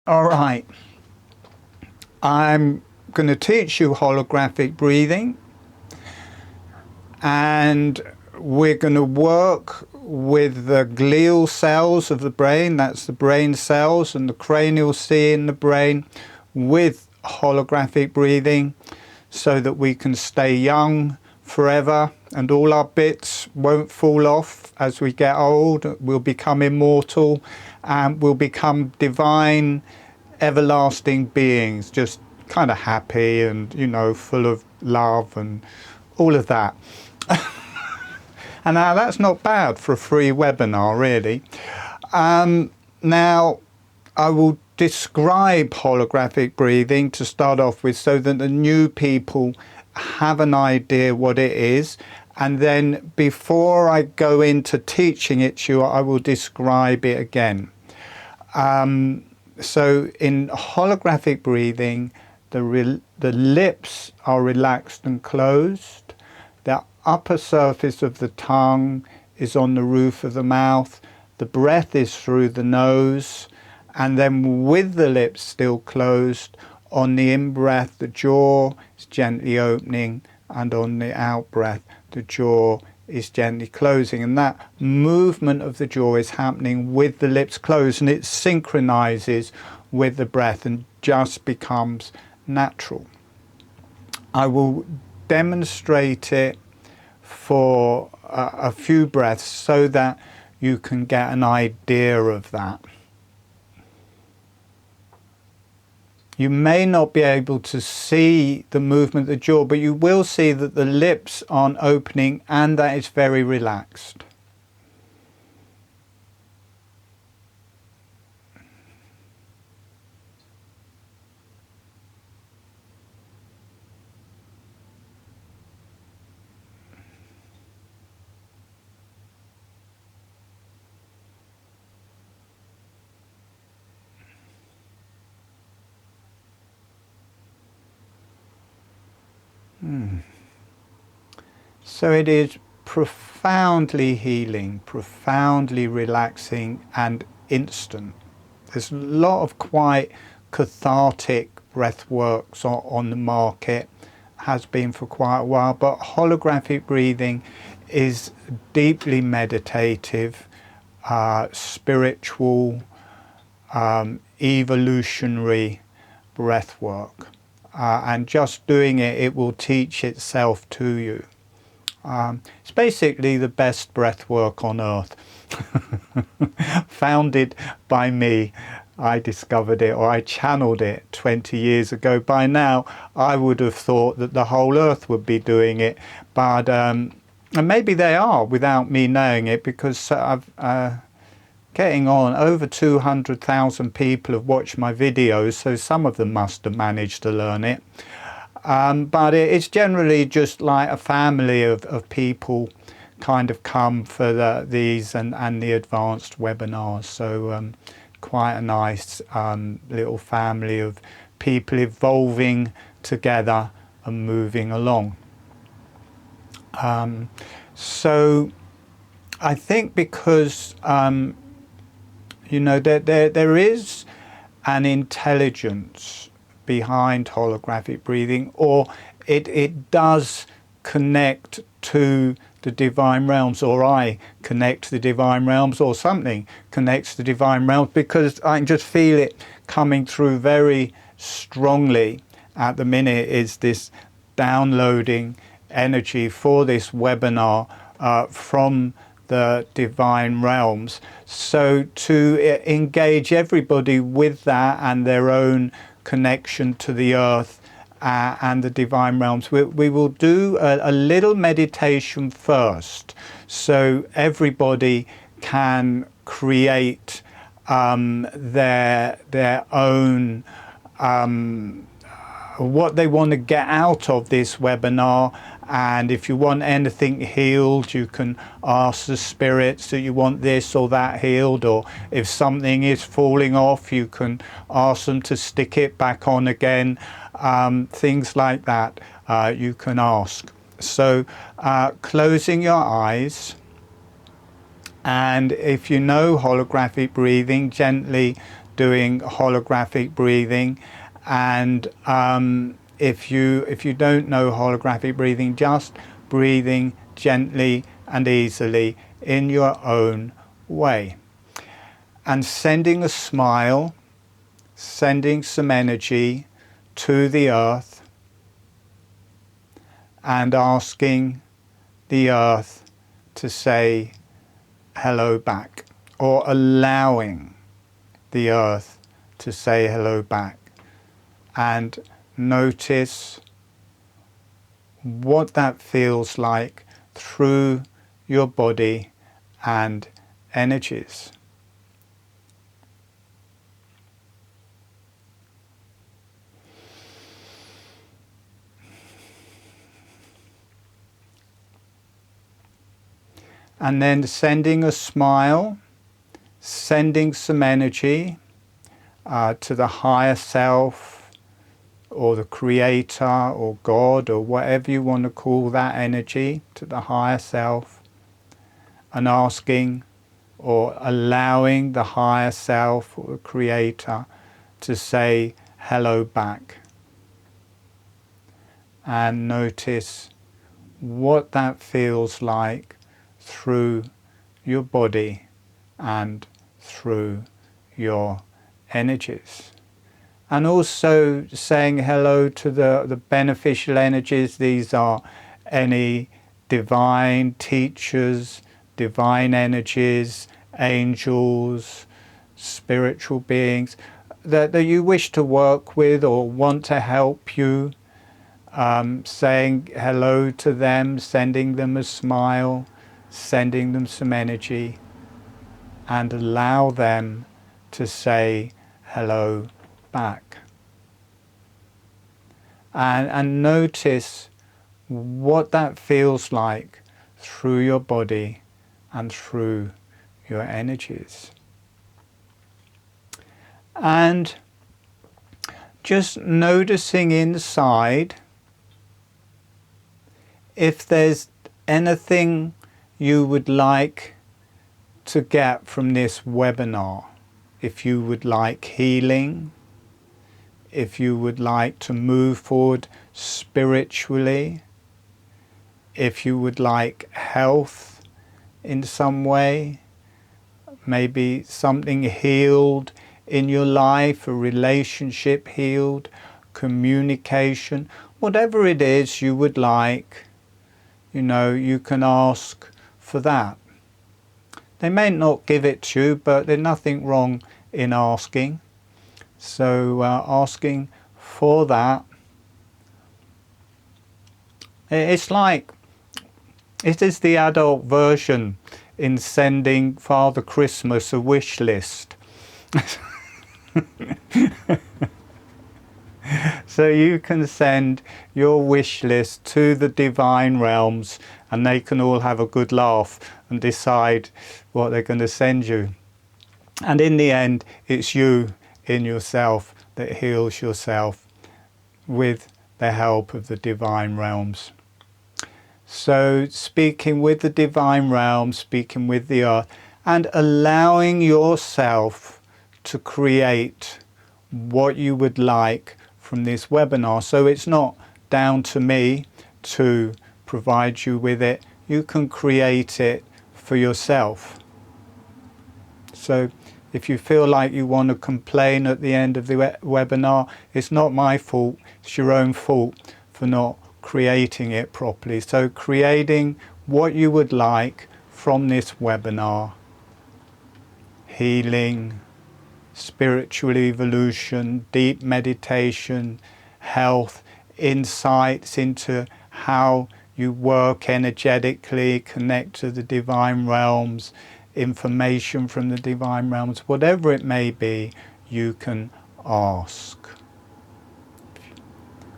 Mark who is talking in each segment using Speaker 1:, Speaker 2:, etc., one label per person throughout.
Speaker 1: All right, I'm going to teach you holographic breathing, and we're going to work with the glial cells of the brain, that's the brain cells, and the cranial C in the brain, with holographic breathing, so that we can stay young forever and all our bits won't fall off as we get old. We'll become immortal and we'll become divine, everlasting beings, just kind of happy and, you know, full of love and all of that. And now that's not bad for a free webinar, really. Now, I will describe holographic breathing to start off with, so that the new people have an idea what it is. And then before I go into teaching it to you, I will describe it again. So in holographic breathing, the lips are relaxed and closed. The upper surface of the tongue is on the roof of the mouth. The breath is through the nose. And then with the lips still closed, on the in-breath, the jaw is gently opening, and on the out-breath, the jaw is gently closing. And that movement of the jaw is happening with the lips closed, and it synchronizes with the breath and just becomes natural. I will demonstrate it for a few breaths so that you can get an idea of that. You may not be able to see the movement of the jaw, but you will see that the lips aren't opening and that it's very relaxed. So it is profoundly healing, profoundly relaxing and instant. There's a lot of quite cathartic breath works on the market, has been for quite a while, but holographic breathing is deeply meditative, spiritual, evolutionary breath work. And just doing it, it will teach itself to you. It's basically the best breath work on earth. Founded by me. I discovered it, or I channeled it 20 years ago. By now, I would have thought that the whole earth would be doing it. But, and maybe they are without me knowing it, because I've getting on, over 200,000 people have watched my videos, so some of them must have managed to learn it. But it's generally just like a family of people kind of come for these and the advanced webinars. So quite a nice little family of people evolving together and moving along. So I think because you know, there is an intelligence behind holographic breathing, or it does connect to the divine realms, or I connect to the divine realms, or something connects to the divine realms, because I can just feel it coming through very strongly at the minute. Is this downloading energy for this webinar from the divine realms, so to engage everybody with that and their own connection to the earth and the divine realms. We will do a little meditation first, so everybody can create their own what they want to get out of this webinar. And if you want anything healed, you can ask the spirits that you want this or that healed, or if something is falling off, you can ask them to stick it back on again. Things like that you can ask. So closing your eyes, and if you know holographic breathing, gently doing holographic breathing. And if you don't know holographic breathing, just breathing gently and easily in your own way, and sending a smile, sending some energy to the earth, and asking the earth to say hello back, or allowing the earth to say hello back. And notice what that feels like through your body and energies. And then sending a smile, sending some energy to the higher self, or the creator, or God, or whatever you want to call that energy, to the higher self, and asking or allowing the higher self or the creator to say hello back. And notice what that feels like through your body and through your energies. And also saying hello to the beneficial energies. These are any divine teachers, divine energies, angels, spiritual beings that you wish to work with or want to help you. Saying hello to them, sending them a smile, sending them some energy, and allow them to say hello back. And notice what that feels like through your body and through your energies. And just noticing inside if there's anything you would like to get from this webinar. If you would like healing, if you would like to move forward spiritually, if you would like health in some way, maybe something healed in your life, a relationship healed, communication, whatever it is you would like, you can ask for that. They may not give it to you, but there's nothing wrong in asking. So asking for that. It's like, it is the adult version in sending Father Christmas a wish list. So you can send your wish list to the divine realms, and they can all have a good laugh and decide what they're going to send you. And in the end, it's you in yourself that heals yourself with the help of the divine realms. So speaking with the divine realms, speaking with the earth, and allowing yourself to create what you would like from this webinar. So it's not down to me to provide you with it. You can create it for yourself. So if you feel like you want to complain at the end of the webinar, it's not my fault, it's your own fault for not creating it properly. So creating what you would like from this webinar: healing, spiritual evolution, deep meditation, health, insights into how you work energetically, connect to the divine realms, information from the divine realms, whatever it may be, you can ask.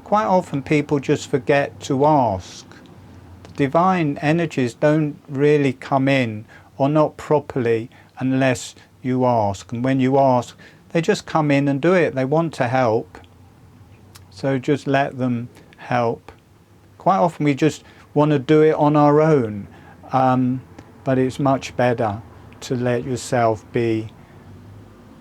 Speaker 1: Quite often people just forget to ask. The divine energies don't really come in, or not properly, unless you ask. And when you ask, they just come in and do it. They want to help. So just let them help. Quite often we just want to do it on our own. But it's much better to let yourself be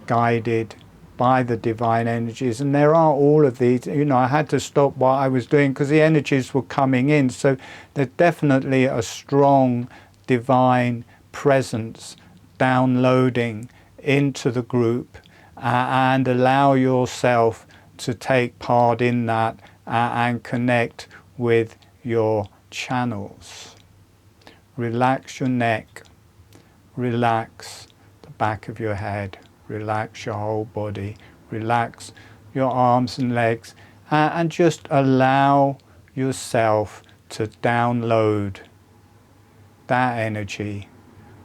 Speaker 1: guided by the divine energies. And there are all of these, you know, I had to stop what I was doing because the energies were coming in. So there's definitely a strong divine presence downloading into the group, and allow yourself to take part in that and connect with your channels. Relax your neck, relax the back of your head, relax your whole body, relax your arms and legs, and just allow yourself to download that energy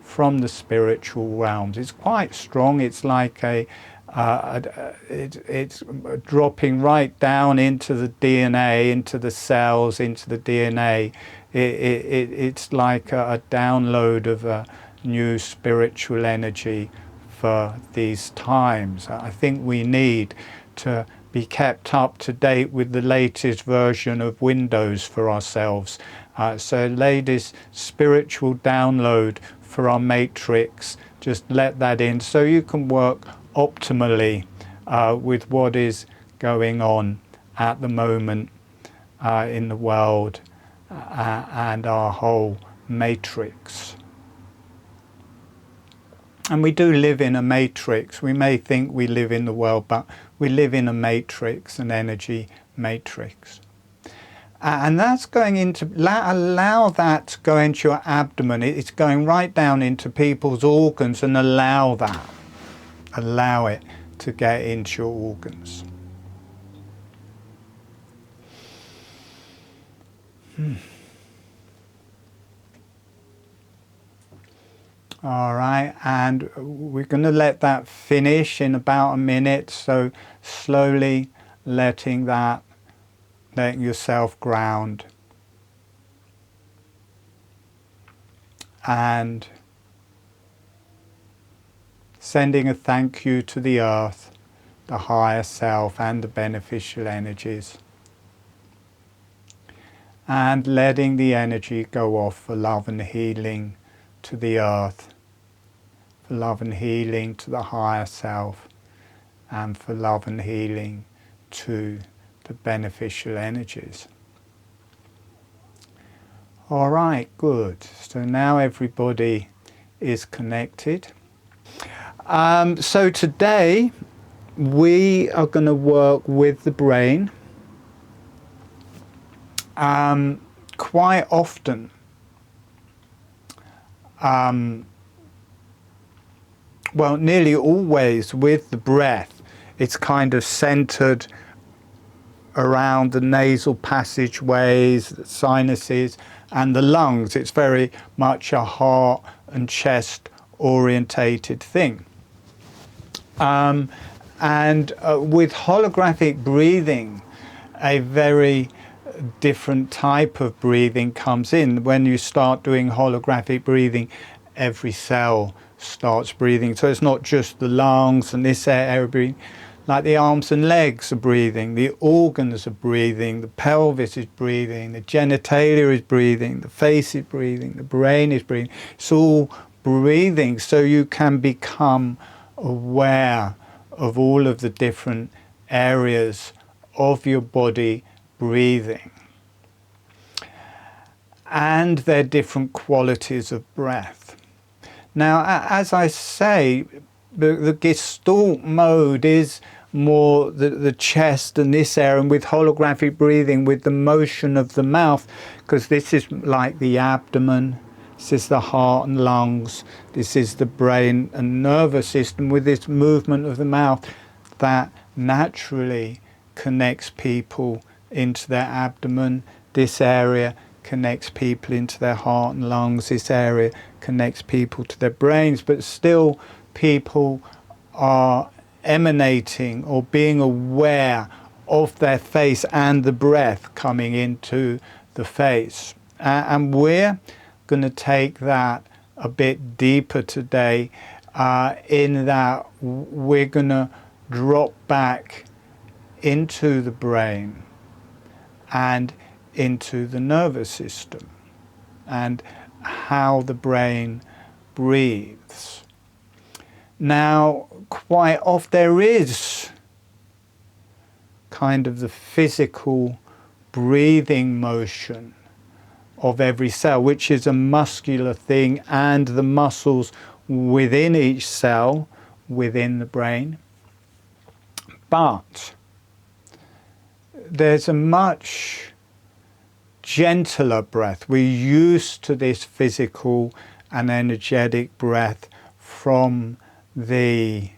Speaker 1: from the spiritual realms. It's quite strong. It's like it's dropping right down into the DNA, into the cells, into the DNA. It's like a download of a new spiritual energy for these times. I think we need to be kept up to date with the latest version of Windows for ourselves. So latest spiritual download for our matrix, just let that in so you can work optimally with what is going on at the moment in the world and our whole matrix. And we do live in a matrix. We may think we live in the world, but we live in a matrix, an energy matrix. And that's going into, allow that to go into your abdomen. It's going right down into people's organs, and allow that. Allow it to get into your organs. All right, and we're going to let that finish in about a minute. So slowly letting yourself ground, and sending a thank you to the earth, the higher self, and the beneficial energies, and letting the energy go off for love and healing to the earth, for love and healing to the higher self, and for love and healing to the beneficial energies. All right, good. So now everybody is connected. So today we are going to work with the brain. Quite often, well, nearly always with the breath, it's kind of centered around the nasal passageways, the sinuses, and the lungs. It's very much a heart and chest orientated thing. And with holographic breathing, a very different type of breathing comes in. When you start doing holographic breathing, every cell starts breathing. So it's not just the lungs and this area breathing. Like the arms and legs are breathing, the organs are breathing, the pelvis is breathing, the genitalia is breathing, the face is breathing, the brain is breathing. It's all breathing, so you can become aware of all of the different areas of your body breathing, and their different qualities of breath. Now, as I say, the Gestalt mode is more the chest and this area, and with holographic breathing, with the motion of the mouth, because this is like the abdomen, this is the heart and lungs, this is the brain and nervous system, with this movement of the mouth that naturally connects people into their abdomen. This area connects people into their heart and lungs. This area connects people to their brains, but still people are emanating or being aware of their face and the breath coming into the face. And we're going to take that a bit deeper today, in that we're going to drop back into the brain and into the nervous system, and how the brain breathes. Now, quite often there is kind of the physical breathing motion of every cell, which is a muscular thing, and the muscles within each cell within the brain. But there's a much gentler breath. We're used to this physical and energetic breath from the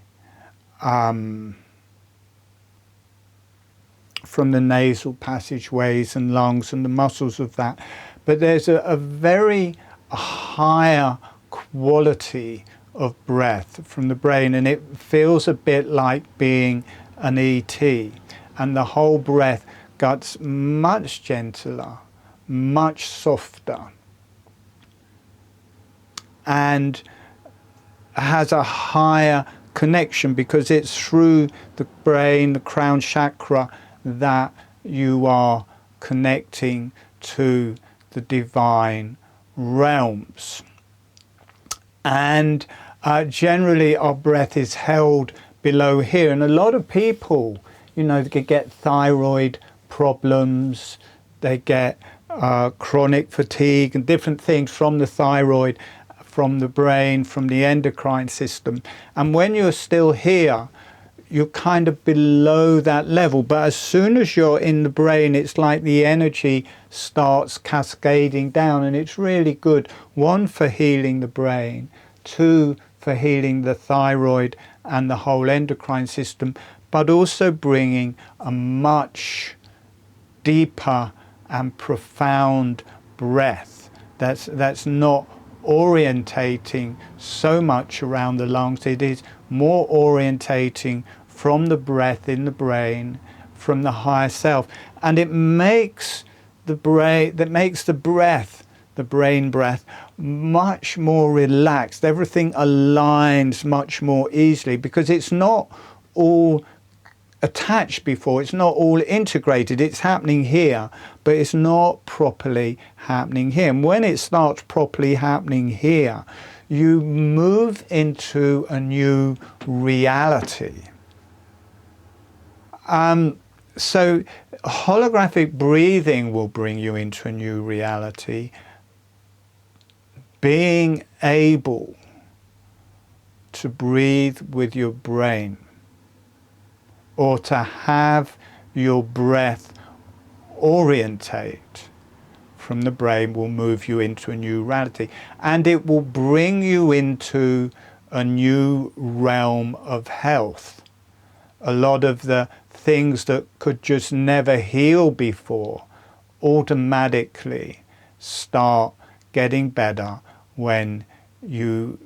Speaker 1: nasal passageways and lungs and the muscles of that. But there's a very higher quality of breath from the brain, and it feels a bit like being an ET. And the whole breath gets much gentler, much softer, and has a higher connection because it's through the brain, the crown chakra, that you are connecting to the divine realms. And generally our breath is held below here, and a lot of people, you know, they get thyroid problems, they get chronic fatigue and different things from the thyroid, from the brain, from the endocrine system. And when you're still here, you're kind of below that level. But as soon as you're in the brain, it's like the energy starts cascading down, and it's really good. One, for healing the brain. Two, for healing the thyroid and the whole endocrine system, but also bringing a much deeper and profound breath that's not orientating so much around the lungs. It is more orientating from the breath in the brain, from the higher self, and it makes the brain, the brain breath, much more relaxed. Everything aligns much more easily because it's not all attached before, it's not all integrated. It's happening here, but it's not properly happening here. And when it starts properly happening here, you move into a new reality. So holographic breathing will bring you into a new reality. Being able to breathe with your brain, or to have your breath orientate from the brain, will move you into a new reality, and it will bring you into a new realm of health. A lot of the things that could just never heal before automatically start getting better when you,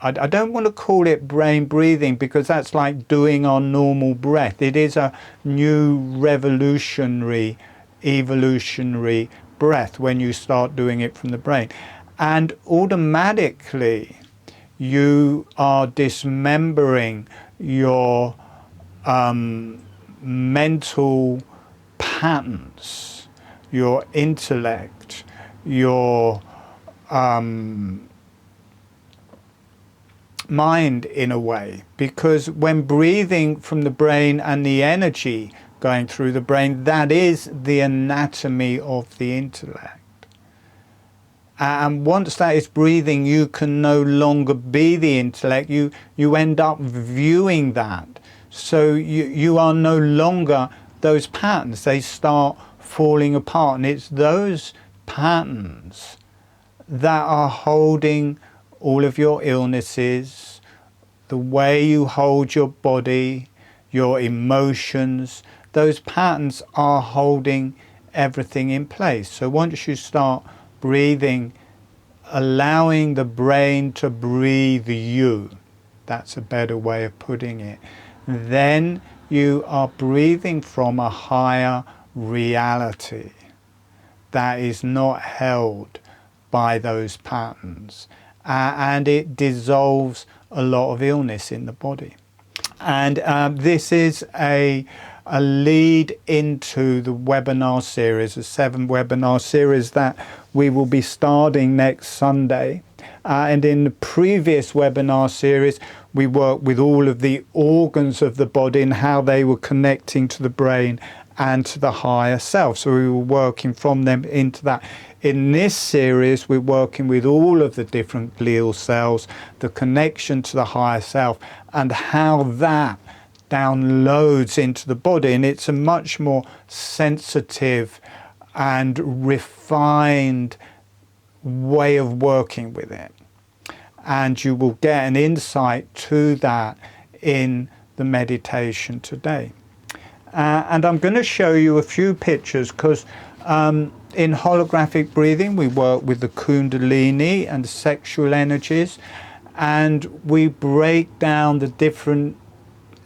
Speaker 1: I don't want to call it brain breathing because that's like doing our normal breath. It is a new revolutionary, evolutionary breath when you start doing it from the brain. And automatically you are dismembering your mental patterns, your intellect, your mind in a way, because when breathing from the brain and the energy going through the brain, that is the anatomy of the intellect. And once that is breathing, you can no longer be the intellect. You end up viewing that. So you are no longer those patterns. They start falling apart. And it's those patterns that are holding all of your illnesses, the way you hold your body, your emotions. Those patterns are holding everything in place. So once you start breathing, allowing the brain to breathe you, that's a better way of putting it, then you are breathing from a higher reality that is not held by those patterns, and it dissolves a lot of illness in the body. And this is a lead into the webinar series, a 7 webinar series that we will be starting next Sunday. And in the previous webinar series, we worked with all of the organs of the body and how they were connecting to the brain and to the higher self. So we were working from them into that. In this series, we're working with all of the different glial cells, the connection to the higher self, and how that downloads into the body. And it's a much more sensitive and refined way of working with it. And you will get an insight to that in the meditation today. And I'm going to show you a few pictures because in holographic breathing we work with the kundalini and sexual energies, and we break down the different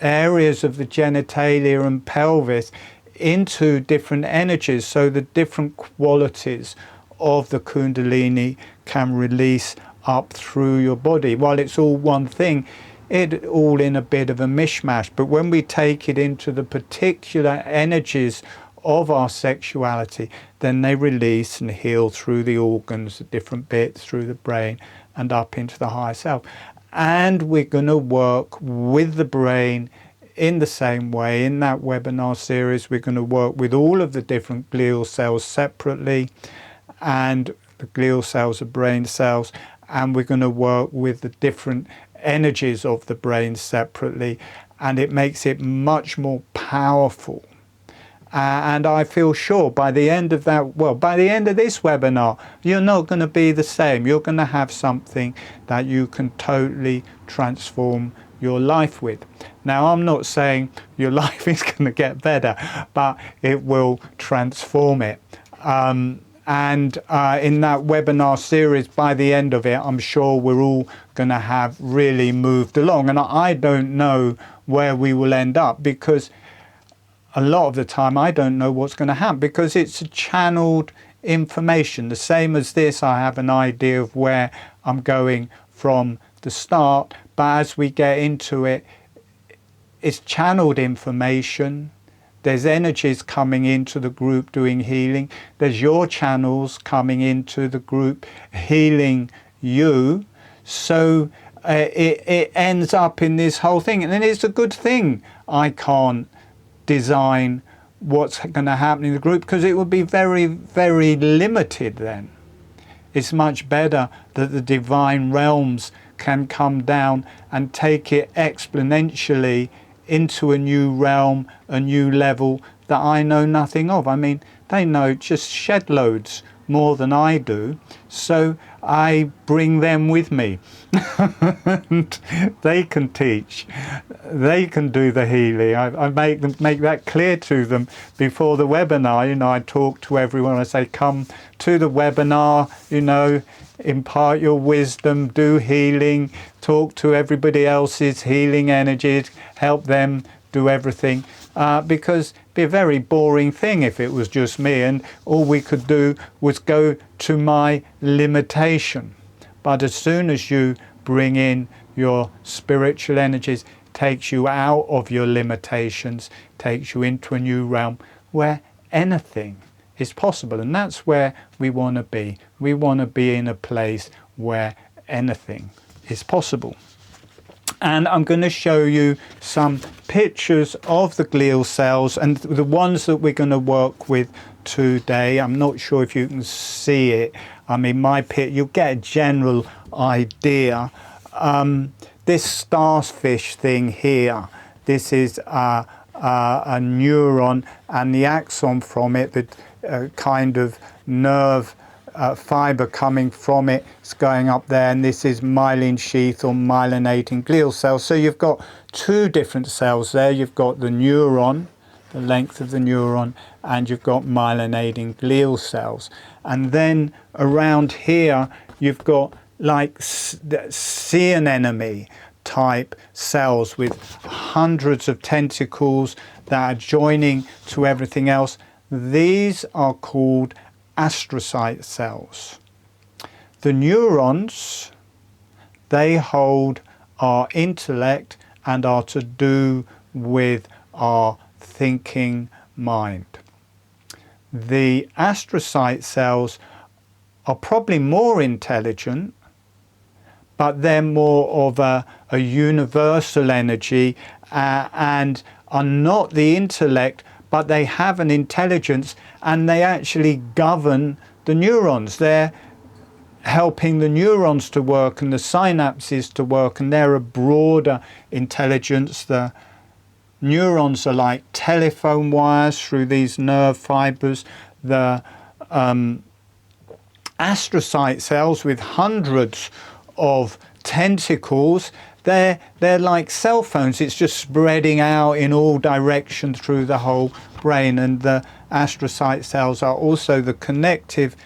Speaker 1: areas of the genitalia and pelvis into different energies, so the different qualities of the kundalini can release up through your body. While it's all one thing, it all in a bit of a mishmash, but when we take it into the particular energies of our sexuality, then they release and heal through the organs, the different bits, through the brain and up into the higher self. And we're going to work with the brain in the same way. In that webinar series, we're going to work with all of the different glial cells separately, and the glial cells are brain cells, and we're going to work with the different energies of the brain separately, and it makes it much more powerful. And I feel sure by the end of that, well, by the end of this webinar, you're not going to be the same. You're going to have something that you can totally transform your life with. Now, I'm not saying your life is going to get better, but it will transform it. And in that webinar series, by the end of it, I'm sure we're all going to have really moved along. And I don't know where we will end up, because a lot of the time I don't know what's going to happen, because it's a channeled information. The same as this, I have an idea of where I'm going from the start, but as we get into it, it's channeled information. There's energies coming into the group doing healing. There's your channels coming into the group healing you. So it ends up in this whole thing. And then it's a good thing I can't design what's going to happen in the group, because it would be very, very limited then. It's much better that the divine realms can come down and take it exponentially into a new realm, a new level that I know nothing of. I mean, they know just shed loads more than I do, so I bring them with me. And they can teach, they can do the healing. I make that clear to them before the webinar. You know, I talk to everyone, I say, come to the webinar, you know, impart your wisdom, do healing, talk to everybody else's healing energies, help them do everything. Because it'd be a very boring thing if it was just me and all we could do was go to my limitation. But as soon as you bring in your spiritual energies, takes you out of your limitations, takes you into a new realm where anything is possible. And that's where we want to be. We want to be in a place where anything is possible. And I'm going to show you some pictures of the glial cells, and the ones that we're going to work with today. I'm not sure if you can see it. I mean, you'll get a general idea. This starfish thing here, this is a neuron, and the axon from it, the kind of nerve fiber coming from it is going up there, and this is myelin sheath or myelinating glial cells. So you've got two different cells there. You've got the neuron, the length of the neuron, and you've got myelinating glial cells. And then around here you've got like sea anemone type cells with hundreds of tentacles that are joining to everything else. These are called astrocyte cells. The neurons, they hold our intellect and are to do with our thinking mind. The astrocyte cells are probably more intelligent but they're more of a universal energy and are not the intellect, but they have an intelligence, and they actually govern the neurons. They're helping the neurons to work and the synapses to work, and they're a broader intelligence. The neurons are like telephone wires through these nerve fibers. The astrocyte cells with hundreds of tentacles, they're like cell phones. It's just spreading out in all directions through the whole brain. And the astrocyte cells are also the connective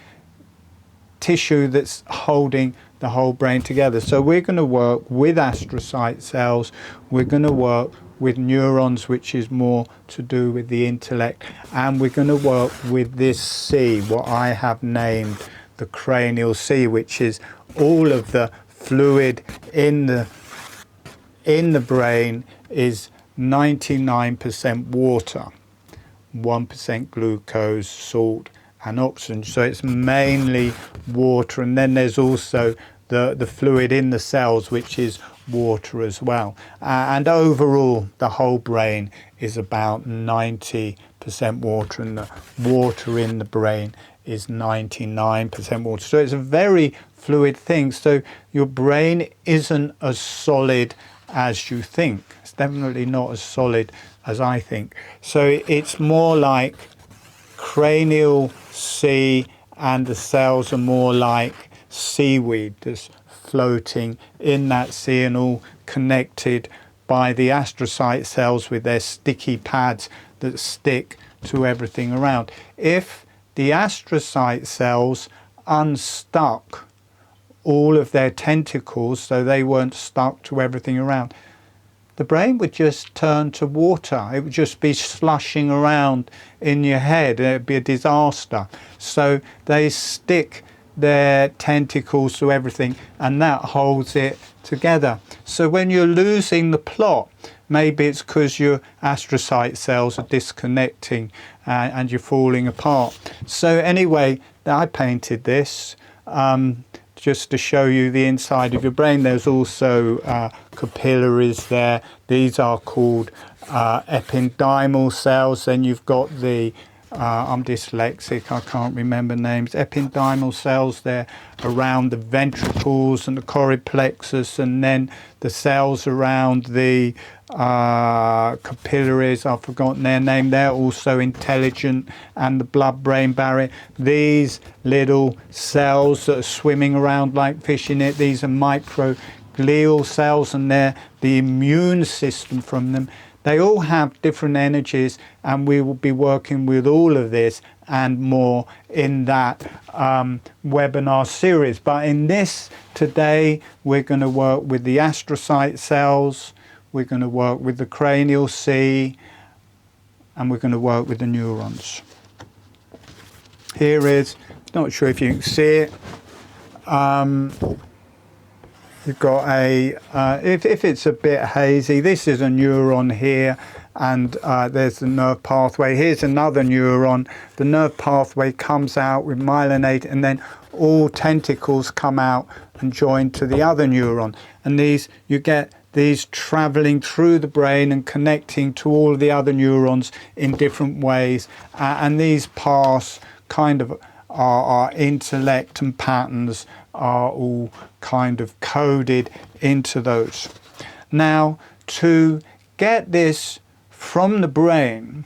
Speaker 1: tissue that's holding the whole brain together. So we're going to work with astrocyte cells. We're going to work with neurons, which is more to do with the intellect, and we're going to work with this C, what I have named the cranial C, which is all of the fluid in the brain is 99% water, 1% glucose, salt and oxygen. So it's mainly water, and then there's also the fluid in the cells, which is water as well. And overall, the whole brain is about 90% water, and the water in the brain is 99% water. So it's a very fluid thing. So your brain isn't as solid as you think. It's definitely not as solid as I think. So it's more like cranial sea, and the cells are more like seaweed that's floating in that sea, and all connected by the astrocyte cells with their sticky pads that stick to everything around. If the astrocyte cells unstuck all of their tentacles so they weren't stuck to everything around, the brain would just turn to water. It would just be slushing around in your head. It would be a disaster. So they stick their tentacles to everything, and that holds it together. So when you're losing the plot, maybe it's because your astrocyte cells are disconnecting and you're falling apart. So anyway, I painted this just to show you the inside of your brain. There's also capillaries there. These are called ependymal cells. Then you've got the I'm dyslexic, I can't remember names. Ependymal cells, they're around the ventricles and the choroid plexus, and then the cells around the capillaries, I've forgotten their name. They're also intelligent, and the blood-brain barrier. These little cells that are swimming around like fish in it, these are microglial cells, and they're the immune system from them. They all have different energies, and we will be working with all of this and more in that webinar series. But in this today, we're going to work with the astrocyte cells, we're going to work with the cranial C, and we're going to work with the neurons. Here is, not sure if you can see it, you've got a, if it's a bit hazy, this is a neuron here, and there's the nerve pathway. Here's another neuron. The nerve pathway comes out with myelinate, and then all tentacles come out and join to the other neuron. And these, you get these traveling through the brain and connecting to all of the other neurons in different ways. And these paths kind of our intellect and patterns are all kind of coded into those. Now, to get this from the brain,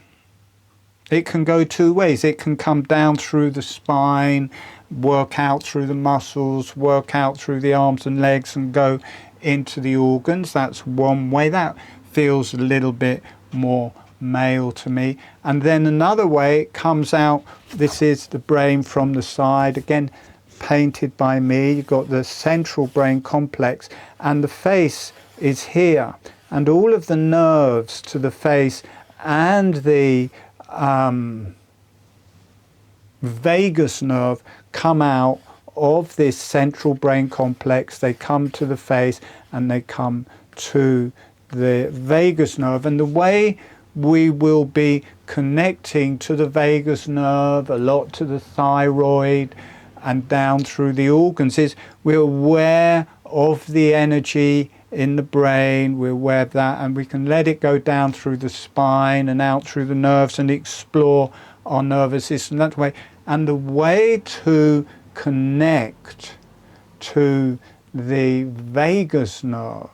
Speaker 1: it can go two ways. It can come down through the spine, work out through the muscles, work out through the arms and legs, and go into the organs. That's one way. That feels a little bit more male to me. And then another way, it comes out, this is the brain from the side, again painted by me. You've got the central brain complex, and the face is here, and all of the nerves to the face and the vagus nerve come out of this central brain complex. They come to the face and they come to the vagus nerve. And the way we will be connecting to the vagus nerve, a lot to the thyroid, and down through the organs, is we're aware of the energy in the brain. We're aware of that, and we can let it go down through the spine and out through the nerves and explore our nervous system that way. And the way to connect to the vagus nerve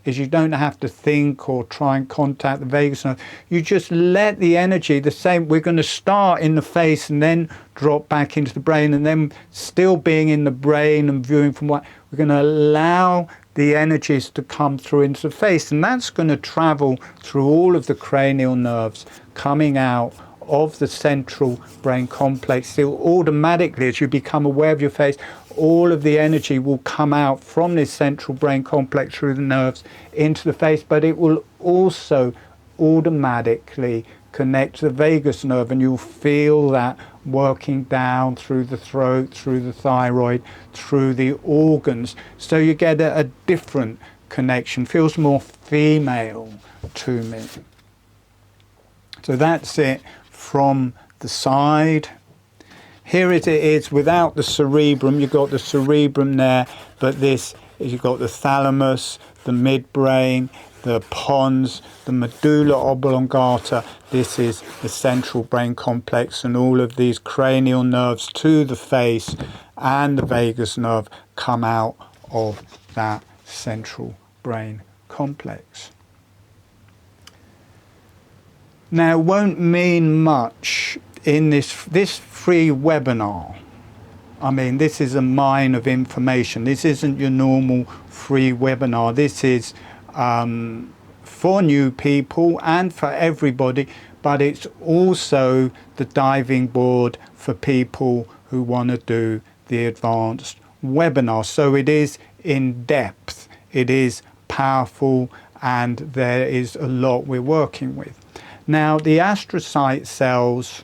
Speaker 1: is you don't have to think or try and contact the vagus nerve. You just let the energy, the same, we're going to start in the face and then drop back into the brain, and then still being in the brain and viewing from what, we're going to allow the energies to come through into the face, and that's going to travel through all of the cranial nerves coming out of the central brain complex. So automatically, as you become aware of your face, all of the energy will come out from this central brain complex through the nerves into the face, but it will also automatically connect to the vagus nerve, and you'll feel that working down through the throat, through the thyroid, through the organs. So you get a different connection, feels more female to me. So that's it from the side. Here it is without the cerebrum. You've got the cerebrum there, but this is, you've got the thalamus, the midbrain, the pons, the medulla oblongata. This is the central brain complex, and all of these cranial nerves to the face and the vagus nerve come out of that central brain complex. Now, it won't mean much in this free webinar. I mean, this is a mine of information. This isn't your normal free webinar. This is for new people and for everybody, but it's also the diving board for people who want to do the advanced webinar. So it is in depth, it is powerful, and there is a lot we're working with. Now, the astrocyte cells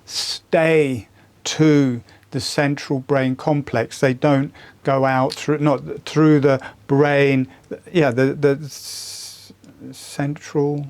Speaker 1: stay to the central brain complex. They don't go out through, not through the brain, yeah, the central,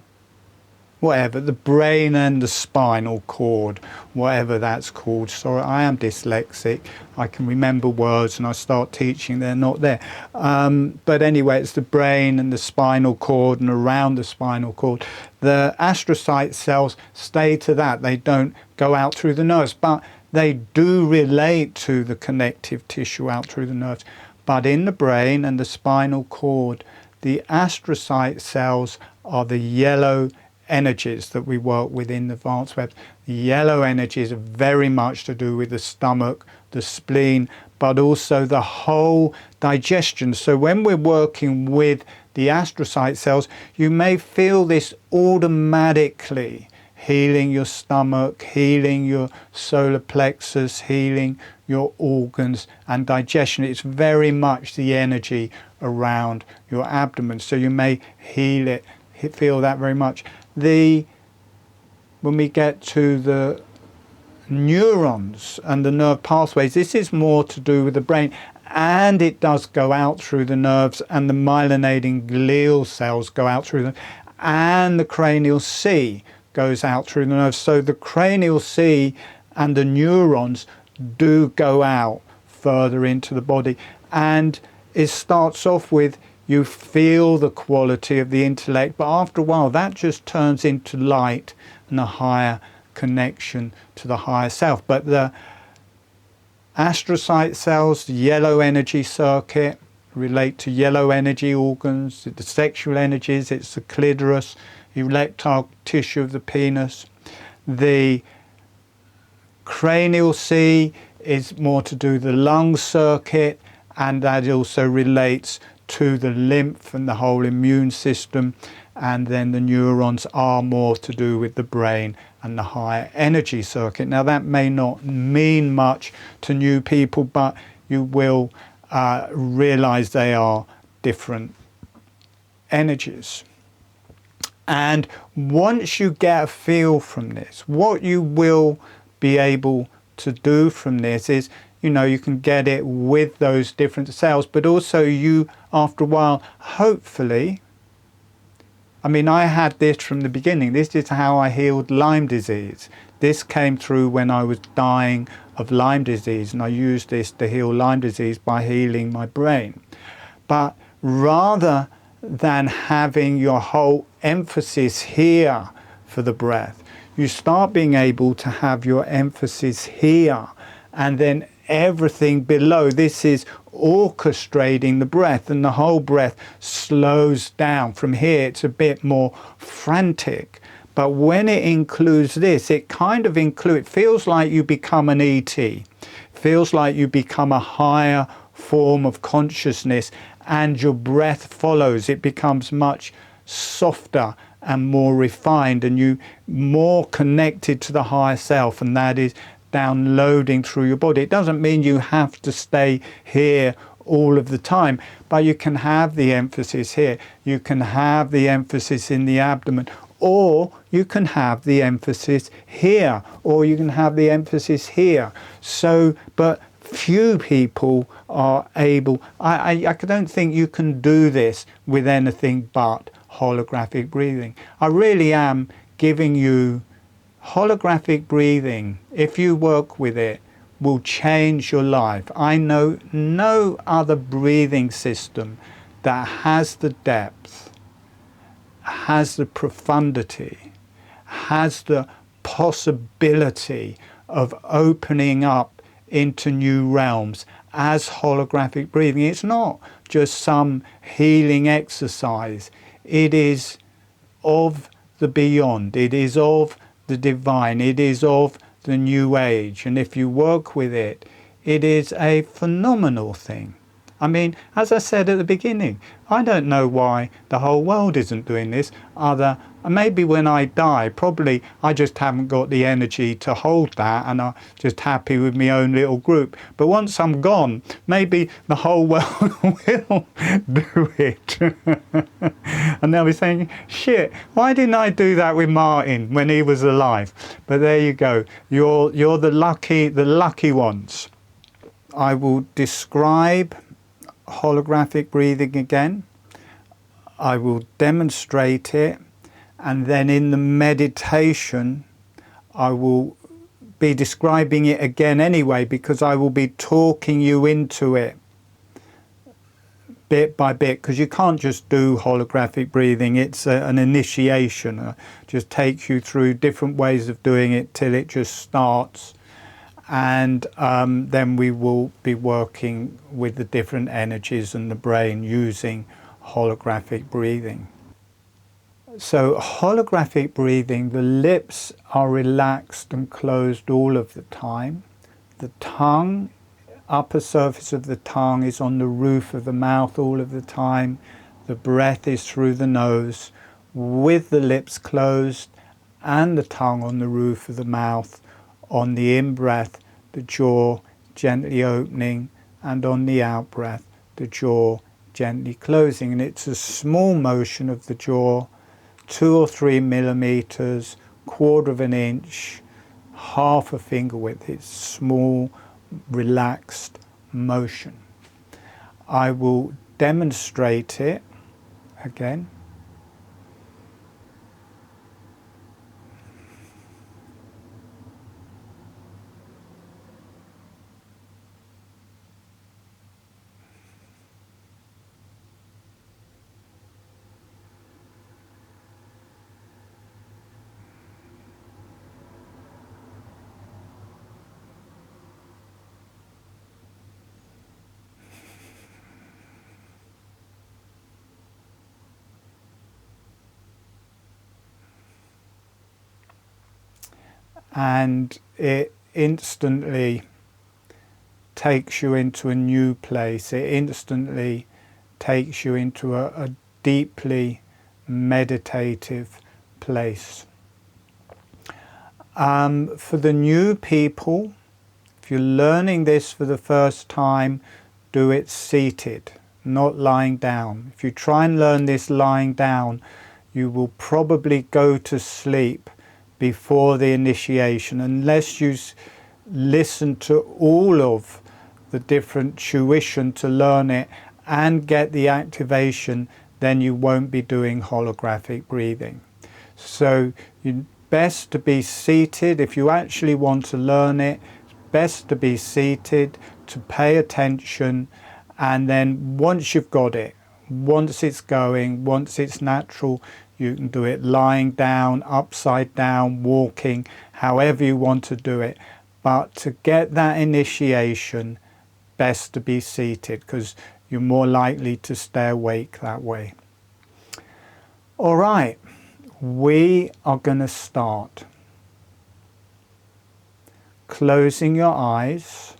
Speaker 1: whatever, the brain and the spinal cord, whatever that's called. Sorry, I am dyslexic. I can remember words and I start teaching, they're not there. But anyway, it's the brain and the spinal cord and around the spinal cord. The astrocyte cells stay to that. They don't go out through the nerves, but they do relate to the connective tissue out through the nerves. But in the brain and the spinal cord, the astrocyte cells are the yellow energies that we work with in the advanced webs. The yellow energies are very much to do with the stomach, the spleen, but also the whole digestion. So when we're working with the astrocyte cells, you may feel this automatically healing your stomach, healing your solar plexus, healing your organs and digestion. It's very much the energy around your abdomen. So you may heal it, feel that very much. When we get to the neurons and the nerve pathways, this is more to do with the brain, and it does go out through the nerves, and the myelinating glial cells go out through them, and the cranial C goes out through the nerves. So the cranial C and the neurons do go out further into the body, and it starts off with, you feel the quality of the intellect, but after a while that just turns into light and a higher connection to the higher self. But the astrocyte cells, the yellow energy circuit, relate to yellow energy organs, the sexual energies, it's the clitoris, erectile tissue of the penis. The cranial C is more to do with the lung circuit, and that also relates to the lymph and the whole immune system. And then the neurons are more to do with the brain and the higher energy circuit. Now that may not mean much to new people, but you will realize they are different energies. And once you get a feel from this, what you will be able to do from this is, you can get it with those different cells, but also you, after a while, hopefully, I mean, I had this from the beginning. This is how I healed Lyme disease. This came through when I was dying of Lyme disease, and I used this to heal Lyme disease by healing my brain. But rather than having your whole emphasis here for the breath, you start being able to have your emphasis here, and then everything below. This is orchestrating the breath, and the whole breath slows down. From here it's a bit more frantic, but when it includes this, it kind of it feels like you become an ET, feels like you become a higher form of consciousness, and your breath follows. It becomes much softer and more refined, and you more connected to the higher self, and that is downloading through your body. It doesn't mean you have to stay here all of the time, but you can have the emphasis here. You can have the emphasis in the abdomen, or you can have the emphasis here, or you can have the emphasis here. So, but few people are able, I don't think you can do this with anything but holographic breathing. I really am giving you holographic breathing. If you work with it, will change your life. I know no other breathing system that has the depth, has the profundity, has the possibility of opening up into new realms as holographic breathing. It's not just some healing exercise. It is of the beyond. It is of the divine. It is of the new age. And if you work with it, it is a phenomenal thing. I mean, as I said at the beginning, I don't know why the whole world isn't doing this. Maybe when I die, probably I just haven't got the energy to hold that, and I'm just happy with my own little group. But once I'm gone, maybe the whole world will do it. And they'll be saying, shit, why didn't I do that with Martin when he was alive? But there you go. You're the lucky ones. I will describe holographic breathing again. I will demonstrate it, and then in the meditation I will be describing it again anyway, because I will be talking you into it bit by bit, because you can't just do holographic breathing. It's an initiation. Just takes you through different ways of doing it till it just starts. And then we will be working with the different energies in the brain using holographic breathing. So holographic breathing, the lips are relaxed and closed all of the time. The tongue, upper surface of the tongue is on the roof of the mouth all of the time. The breath is through the nose with the lips closed and the tongue on the roof of the mouth. On the in-breath, the jaw gently opening, and on the out-breath, the jaw gently closing. And it's a small motion of the jaw, 2 or 3 millimeters, 1/4 of an inch, half a finger width. It's small, relaxed motion. I will demonstrate it again. And it instantly takes you into a new place. It instantly takes you into a deeply meditative place. For the new people, if you're learning this for the first time, do it seated, not lying down. If you try and learn this lying down, you will probably go to sleep before the initiation, unless you listen to all of the different tuition to learn it and get the activation. then you won't be doing holographic breathing. So it's best to be seated. If you actually want to learn it, it's best to be seated, to pay attention, and then once you've got it, once it's going, once it's natural, you can do it lying down, upside down, walking, however you want to do it. But to get that initiation, best to be seated, because you're more likely to stay awake that way. All right, we are going to start. Closing your eyes.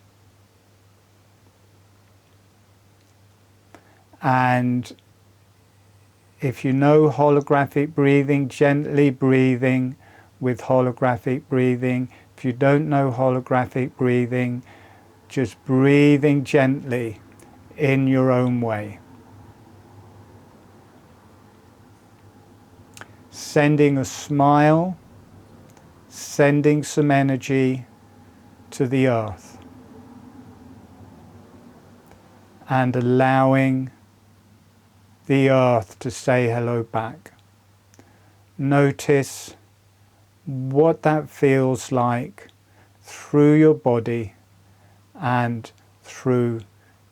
Speaker 1: And if you know holographic breathing, gently breathing with holographic breathing. If you don't know holographic breathing, just breathing gently in your own way. Sending a smile, sending some energy to the earth, and allowing the earth to say hello back. Notice what that feels like through your body and through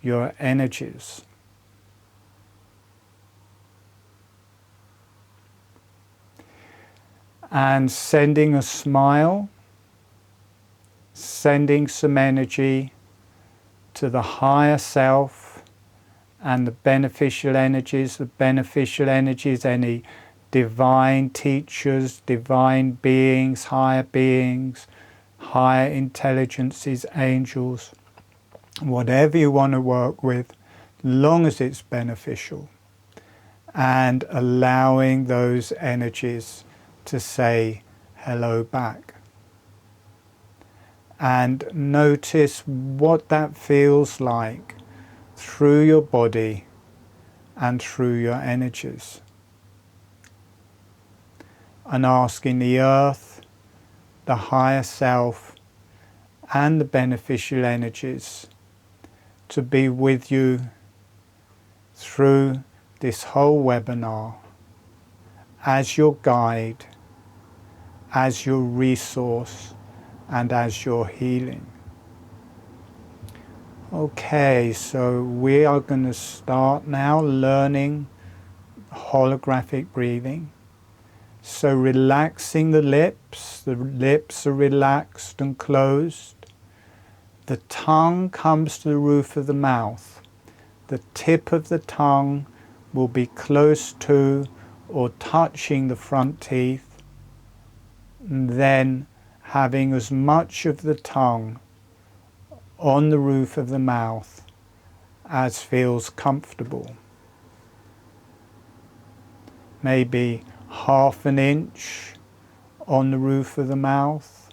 Speaker 1: your energies. And sending a smile, sending some energy to the higher self and the beneficial energies, any divine teachers, divine beings, higher intelligences, angels, whatever you want to work with, long as it's beneficial, and allowing those energies to say hello back. And notice what that feels like through your body and through your energies. And asking the earth, the higher self, and the beneficial energies to be with you through this whole webinar as your guide, as your resource, and as your healing. Okay, so we are going to start now learning holographic breathing. So relaxing the lips are relaxed and closed. The tongue comes to the roof of the mouth. The tip of the tongue will be close to or touching the front teeth, and then having as much of the tongue on the roof of the mouth as feels comfortable. Maybe half an inch on the roof of the mouth,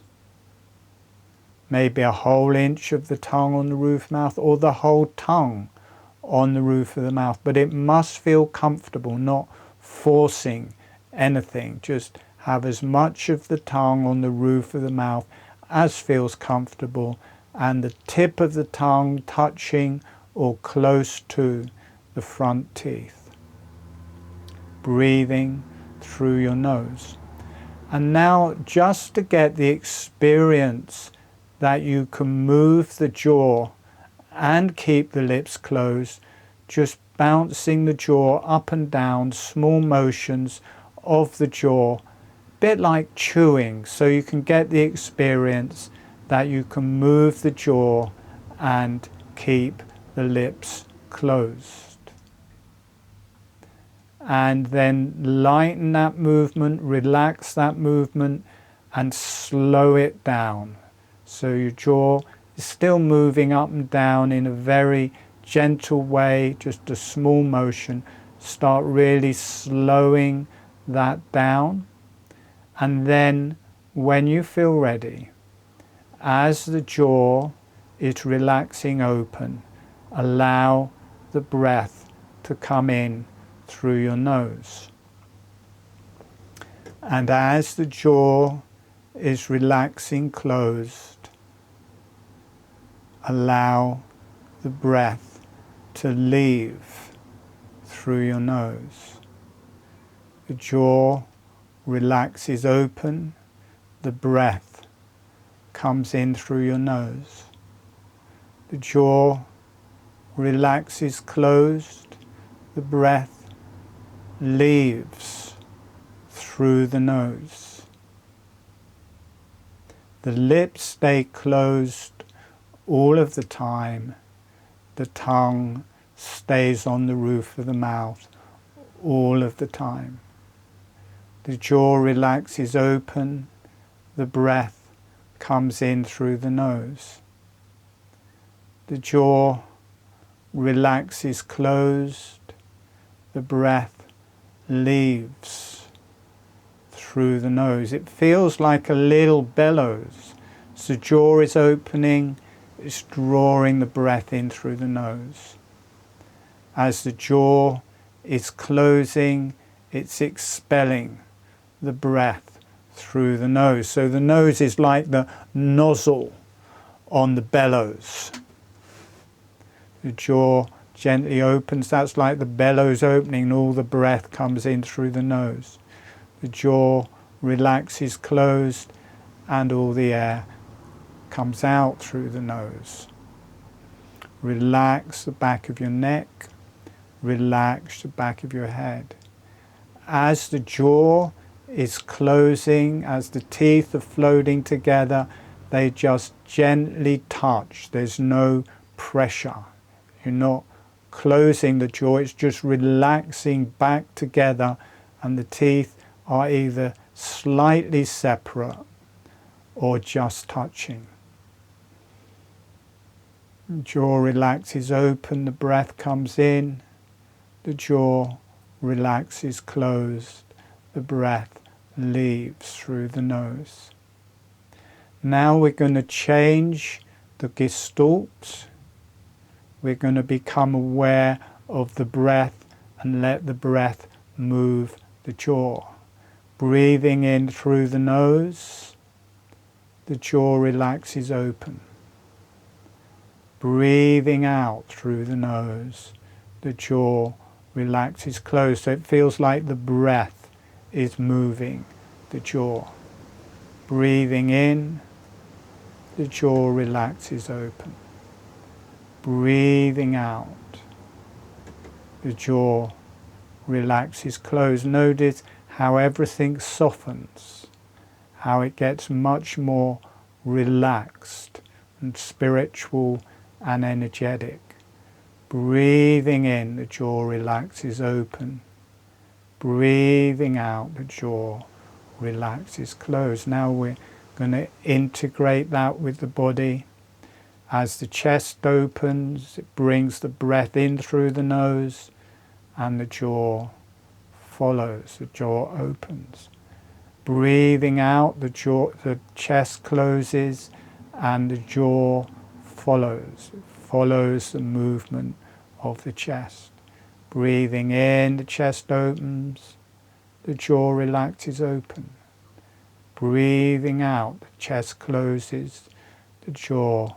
Speaker 1: maybe a whole inch of the tongue on the roof of the mouth, or the whole tongue on the roof of the mouth. But it must feel comfortable, not forcing anything. Just have as much of the tongue on the roof of the mouth as feels comfortable, and the tip of the tongue touching or close to the front teeth. Breathing through your nose. And now, just to get the experience that you can move the jaw and keep the lips closed, just bouncing the jaw up and down, small motions of the jaw, a bit like chewing, so you can get the experience that you can move the jaw and keep the lips closed. And then lighten that movement, relax that movement, and slow it down. So your jaw is still moving up and down in a very gentle way, just a small motion. Start really slowing that down. And then when you feel ready, as the jaw is relaxing open, allow the breath to come in through your nose. And as the jaw is relaxing closed, allow the breath to leave through your nose. The jaw relaxes open, the breath comes in through your nose. The jaw relaxes closed, the breath leaves through the nose. The lips stay closed all of the time. The tongue stays on the roof of the mouth all of the time. The jaw relaxes open, the breath comes in through the nose. The jaw relaxes closed, the breath leaves through the nose. It feels like a little bellows. As the jaw is opening, it's drawing the breath in through the nose. As the jaw is closing, it's expelling the breath through the nose. So the nose is like the nozzle on the bellows. The jaw gently opens, that's like the bellows opening, and all the breath comes in through the nose. The jaw relaxes closed, and all the air comes out through the nose. Relax the back of your neck, relax the back of your head. As the jaw is closing, as the teeth are floating together, they just gently touch. There's no pressure. You're not closing the jaw, it's just relaxing back together, and the teeth are either slightly separate or just touching. The jaw relaxes open, the breath comes in, the jaw relaxes closed, the breath leaves through the nose. Now we're going to change the gestalt. We're going to become aware of the breath and let the breath move the jaw. Breathing in through the nose, the jaw relaxes open. Breathing out through the nose, the jaw relaxes closed. So it feels like the breath is moving the jaw. Breathing in, the jaw relaxes open. Breathing out, the jaw relaxes closed. Notice how everything softens, how it gets much more relaxed and spiritual and energetic. Breathing in, the jaw relaxes open. Breathing out, the jaw relaxes closed. Now we're going to integrate that with the body. As the chest opens, it brings the breath in through the nose, and the jaw follows. The jaw opens. Breathing out, the chest closes, and the jaw follows. It follows the movement of the chest. Breathing in, the chest opens, the jaw relaxes open. Breathing out, the chest closes, the jaw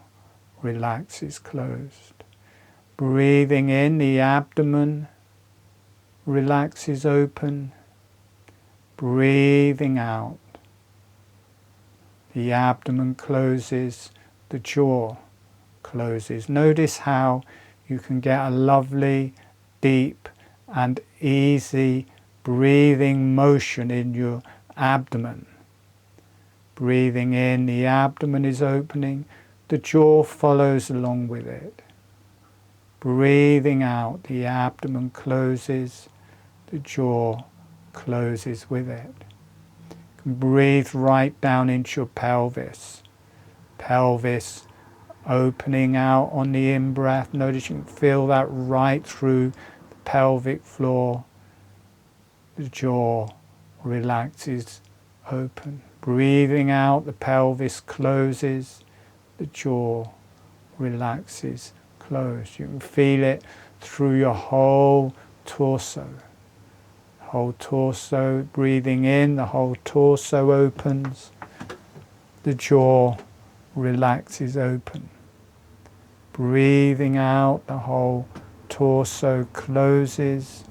Speaker 1: relaxes closed. Breathing in, the abdomen relaxes open. Breathing out, the abdomen closes, the jaw closes. Notice how you can get a lovely, deep and easy breathing motion in your abdomen. Breathing in, the abdomen is opening, the jaw follows along with it. Breathing out, the abdomen closes, the jaw closes with it. You can breathe right down into your pelvis. Pelvis opening out on the in-breath. Notice you can feel that right through the pelvic floor. The jaw relaxes open. Breathing out, the pelvis closes, the jaw relaxes closed. You can feel it through your whole torso. Whole torso, breathing in, the whole torso opens, the jaw relaxes open. Breathing out, the whole torso closes,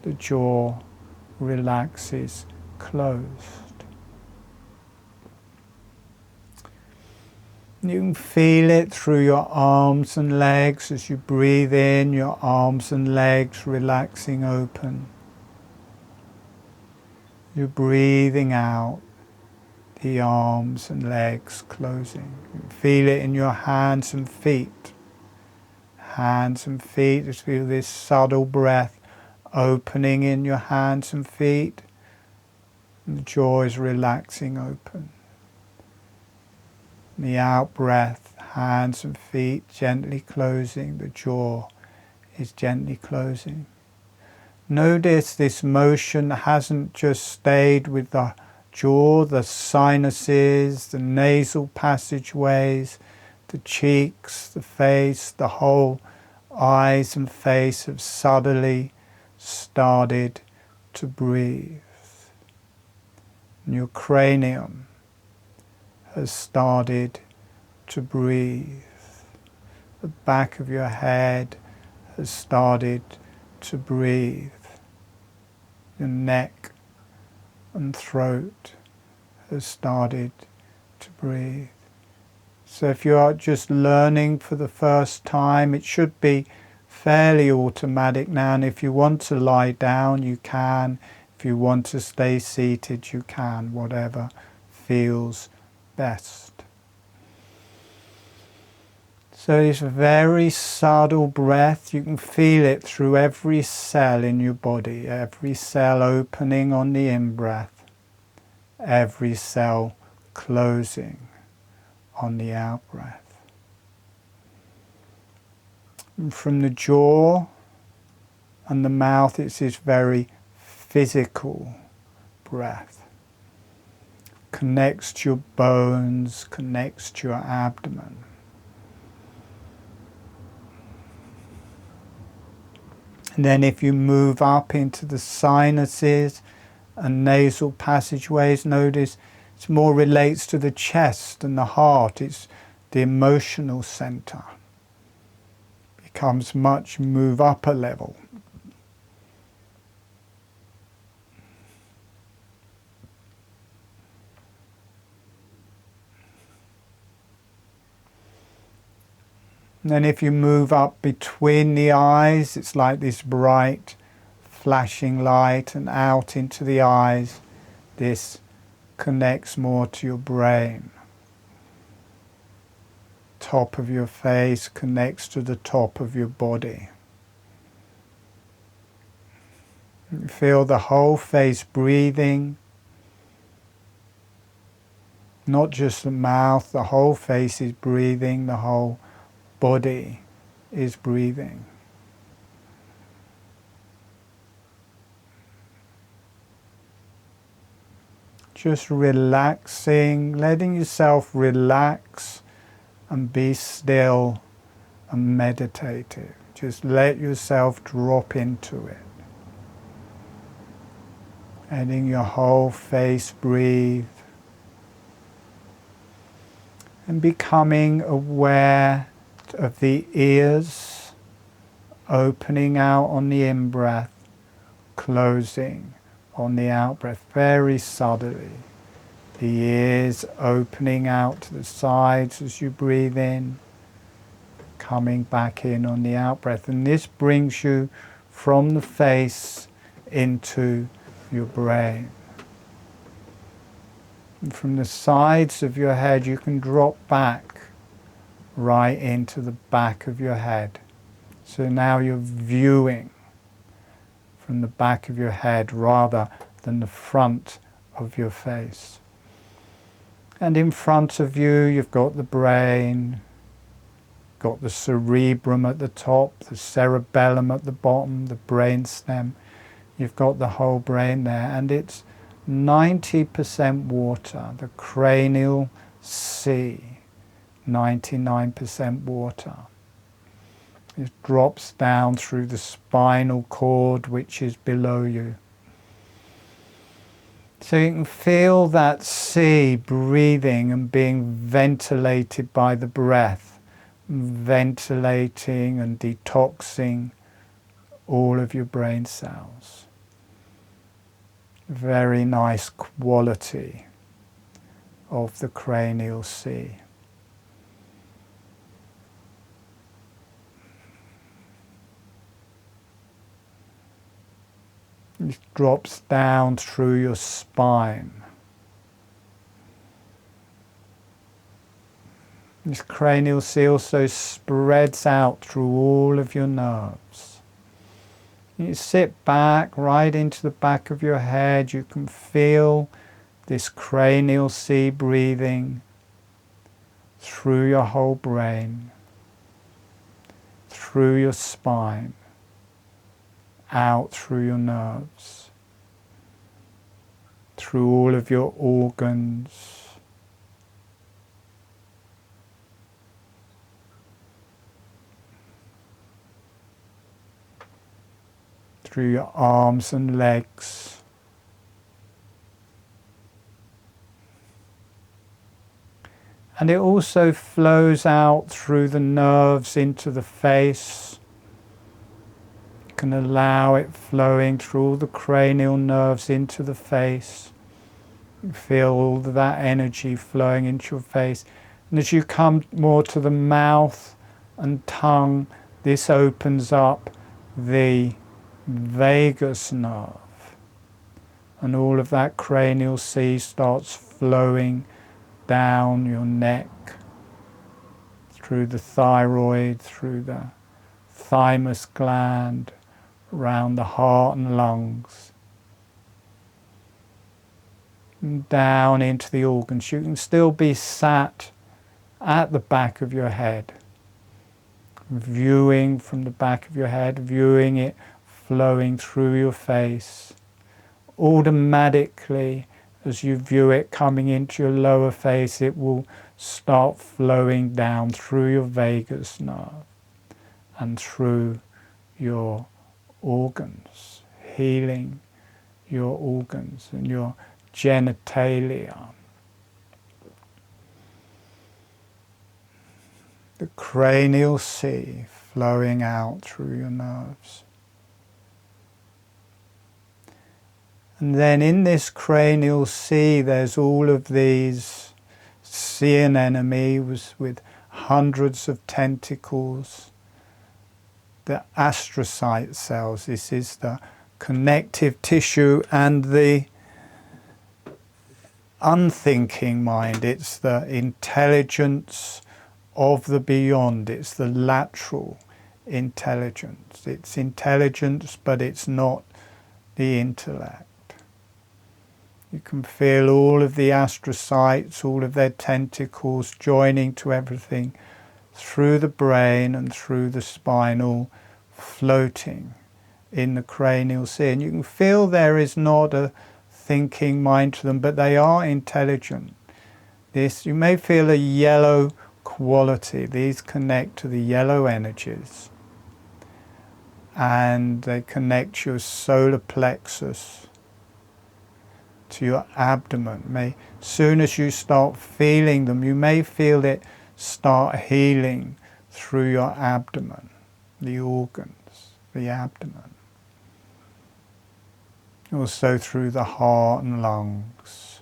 Speaker 1: the jaw relaxes closed. You can feel it through your arms and legs as you breathe in, your arms and legs relaxing open. You're breathing out, the arms and legs closing. You can feel it in your hands and feet. Hands and feet, just feel this subtle breath opening in your hands and feet. And the jaw is relaxing open. The out breath, hands and feet gently closing, the jaw is gently closing. Notice this motion hasn't just stayed with the jaw, the sinuses, the nasal passageways, the cheeks, the face, the whole eyes and face have suddenly started to breathe. And your cranium has started to breathe. The back of your head has started to breathe. Your neck and throat has started to breathe. So if you are just learning for the first time, it should be fairly automatic now. And if you want to lie down, you can. If you want to stay seated, you can. Whatever feels best. So it's a very subtle breath. You can feel it through every cell in your body, every cell opening on the in-breath, every cell closing on the out-breath. And from the jaw and the mouth, it's this very physical breath. Connects to your bones, connects to your abdomen. And then if you move up into the sinuses and nasal passageways, notice it more relates to the chest and the heart. It's the emotional center. Becomes much move up a level. And then if you move up between the eyes, it's like this bright flashing light, and out into the eyes, this connects more to your brain. Top of your face connects to the top of your body. You feel the whole face breathing, not just the mouth, the whole face is breathing, the whole body is breathing. Just relaxing, letting yourself relax and be still and meditative. Just let yourself drop into it. Letting your whole face breathe. And becoming aware of the ears opening out on the in-breath, closing on the out-breath, very subtly. The ears opening out to the sides as you breathe in, coming back in on the out-breath. And this brings you from the face into your brain. And from the sides of your head, you can drop back right into the back of your head. So now you're viewing from the back of your head rather than the front of your face. And in front of you, you've got the brain, got the cerebrum at the top, the cerebellum at the bottom, the brainstem. You've got the whole brain there, and it's 90% water, the cranial sea, 99% water. It drops down through the spinal cord, which is below you. So you can feel that sea breathing and being ventilated by the breath, ventilating and detoxing all of your brain cells. very nice quality of the cranial sea. It drops down through your spine. This cranial sea also spreads out through all of your nerves. You sit back right into the back of your head. You can feel this cranial sea breathing through your whole brain, through your spine, out through your nerves, through all of your organs, through your arms and legs, and it also flows out through the nerves into the face. You can allow it flowing through all the cranial nerves into the face. You feel all of that energy flowing into your face. And as you come more to the mouth and tongue, this opens up the vagus nerve. And all of that cranial sea starts flowing down your neck, through the thyroid, through the thymus gland, around the heart and lungs, and down into the organs. You can still be sat at the back of your head, viewing from the back of your head, viewing it flowing through your face. Automatically, as you view it coming into your lower face, it will start flowing down through your vagus nerve and through your organs, healing your organs and your genitalia. The cranial sea flowing out through your nerves. And then in this cranial sea, there's all of these sea anemones with hundreds of tentacles. The astrocyte cells, this is the connective tissue and the unthinking mind. It's the intelligence of the beyond. It's the lateral intelligence. It's intelligence, but it's not the intellect. You can feel all of the astrocytes, all of their tentacles joining to everything through the brain and through the spinal, floating in the cranial sea. And you can feel there is not a thinking mind to them, but they are intelligent. You may feel a yellow quality. These connect to the yellow energies, and they connect to your solar plexus, to your abdomen. Soon as you start feeling them, you may feel it start healing through your abdomen, the organs, the abdomen. Also through the heart and lungs.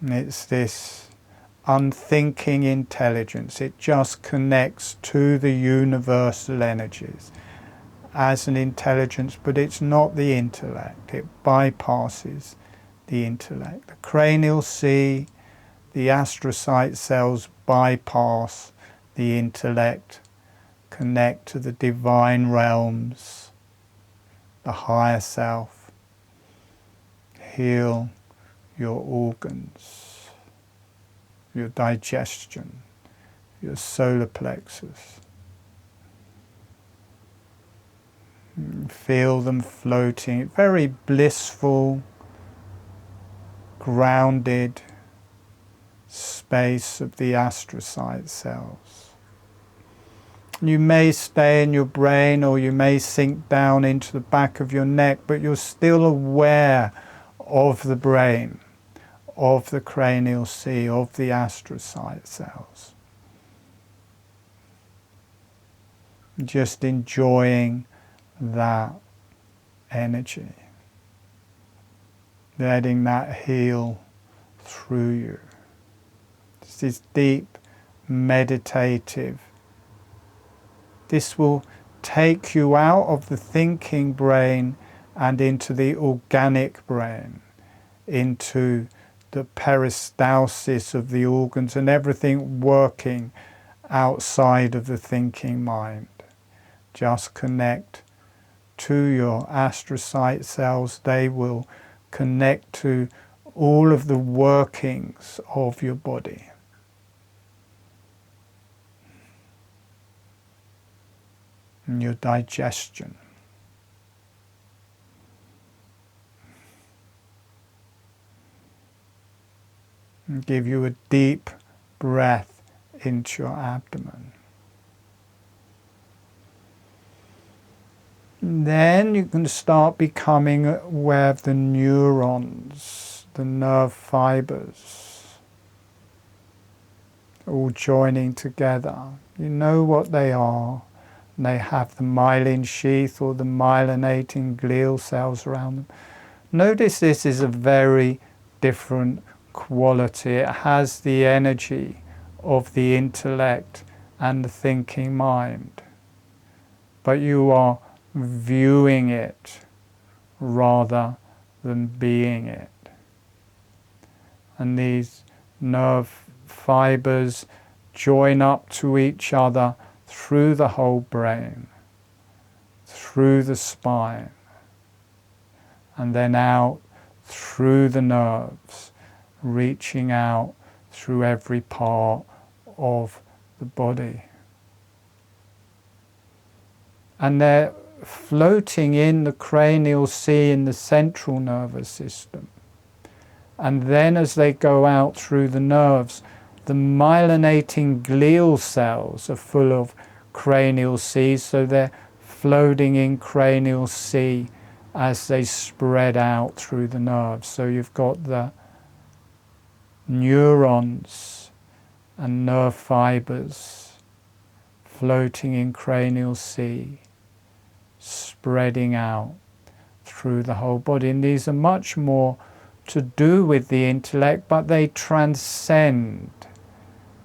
Speaker 1: And it's this unthinking intelligence. It just connects to the universal energies as an intelligence, but it's not the intellect. It bypasses the intellect. The cranial sea, the astrocyte cells bypass the intellect, connect to the divine realms, the higher self, heal your organs, your digestion, your solar plexus. Feel them floating, very blissful, grounded space of the astrocyte cells. You may stay in your brain, or you may sink down into the back of your neck, but you're still aware of the brain, of the cranial sea, of the astrocyte cells. Just enjoying that energy, letting that heal through you. This is deep, meditative. This will take you out of the thinking brain and into the organic brain, into the peristalsis of the organs and everything working outside of the thinking mind. Just connect to your astrocyte cells. They will connect to all of the workings of your body. And your digestion. And give you a deep breath into your abdomen. And then you can start becoming aware of the neurons, the nerve fibers, all joining together. You know what they are. And they have the myelin sheath or the myelinating glial cells around them. Notice this is a very different quality. It has the energy of the intellect and the thinking mind. But you are viewing it rather than being it. And these nerve fibers join up to each other through the whole brain, through the spine, and then out through the nerves, reaching out through every part of the body. And they're floating in the cranial sea in the central nervous system. And then as they go out through the nerves, the myelinating glial cells are full of cranial sea, so they're floating in cranial sea as they spread out through the nerves. So you've got the neurons and nerve fibers floating in cranial sea, spreading out through the whole body. And these are much more to do with the intellect, but they transcend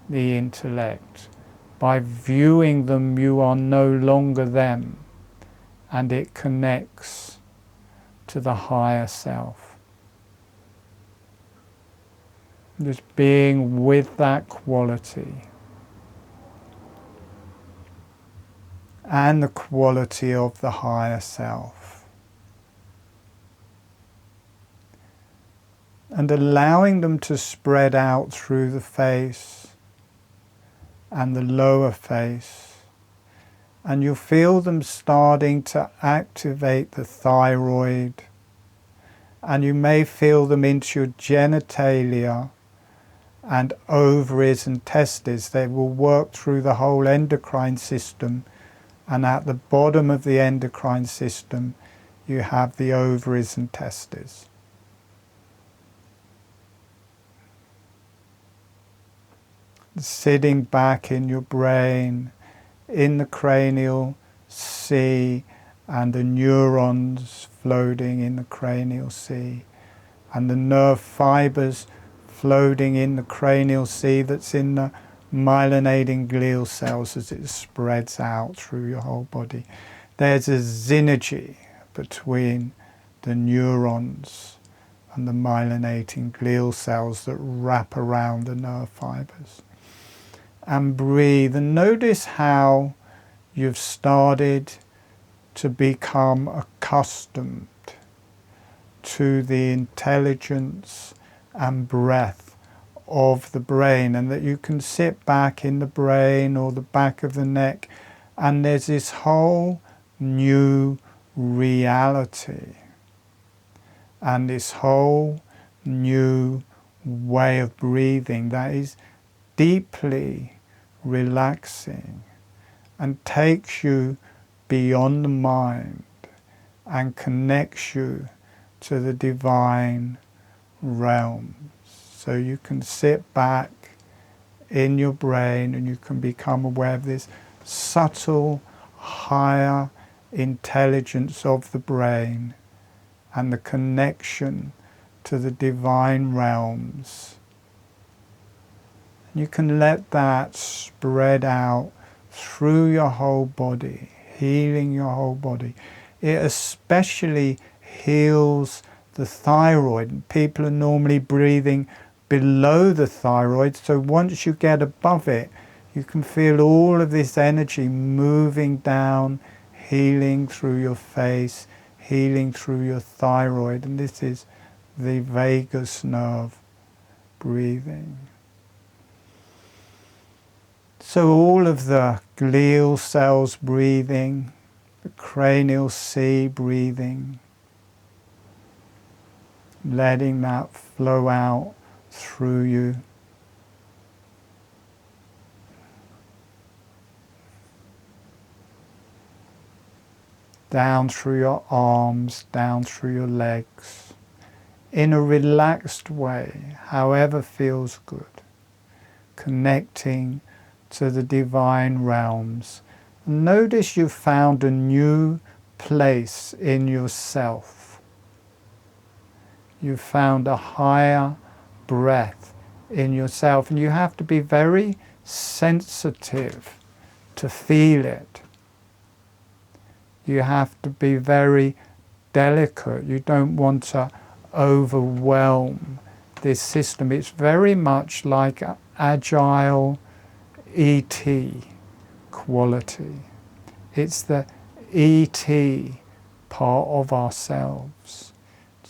Speaker 1: the intellect. By viewing them, you are no longer them, and it connects to the higher self. Just being with that quality and the quality of the higher self, and allowing them to spread out through the face and the lower face, and you'll feel them starting to activate the thyroid, and you may feel them into your genitalia and ovaries and testes. They will work through the whole endocrine system, and at the bottom of the endocrine system you have the ovaries and testes. Sitting back in your brain, in the cranial sea, and the neurons floating in the cranial sea, and the nerve fibers floating in the cranial sea that's in the myelinating glial cells as it spreads out through your whole body. There's a synergy between the neurons and the myelinating glial cells that wrap around the nerve fibers. And breathe, and notice how you've started to become accustomed to the intelligence and breath of the brain, and that you can sit back in the brain or the back of the neck, and there's this whole new reality and this whole new way of breathing that is deeply relaxing and takes you beyond the mind and connects you to the divine realms. So you can sit back in your brain and you can become aware of this subtle, higher intelligence of the brain and the connection to the divine realms. You can let that spread out through your whole body, healing your whole body. It especially heals the thyroid. People are normally breathing below the thyroid, so once you get above it, you can feel all of this energy moving down, healing through your face, healing through your thyroid, and this is the vagus nerve breathing. So all of the glial cells breathing, the cranial sea breathing, letting that flow out through you. Down through your arms, down through your legs, in a relaxed way, however feels good, connecting to the divine realms. Notice you've found a new place in yourself. You've found a higher breath in yourself, and you have to be very sensitive to feel it. You have to be very delicate. You don't want to overwhelm this system. It's very much like agile ET quality. It's the ET part of ourselves,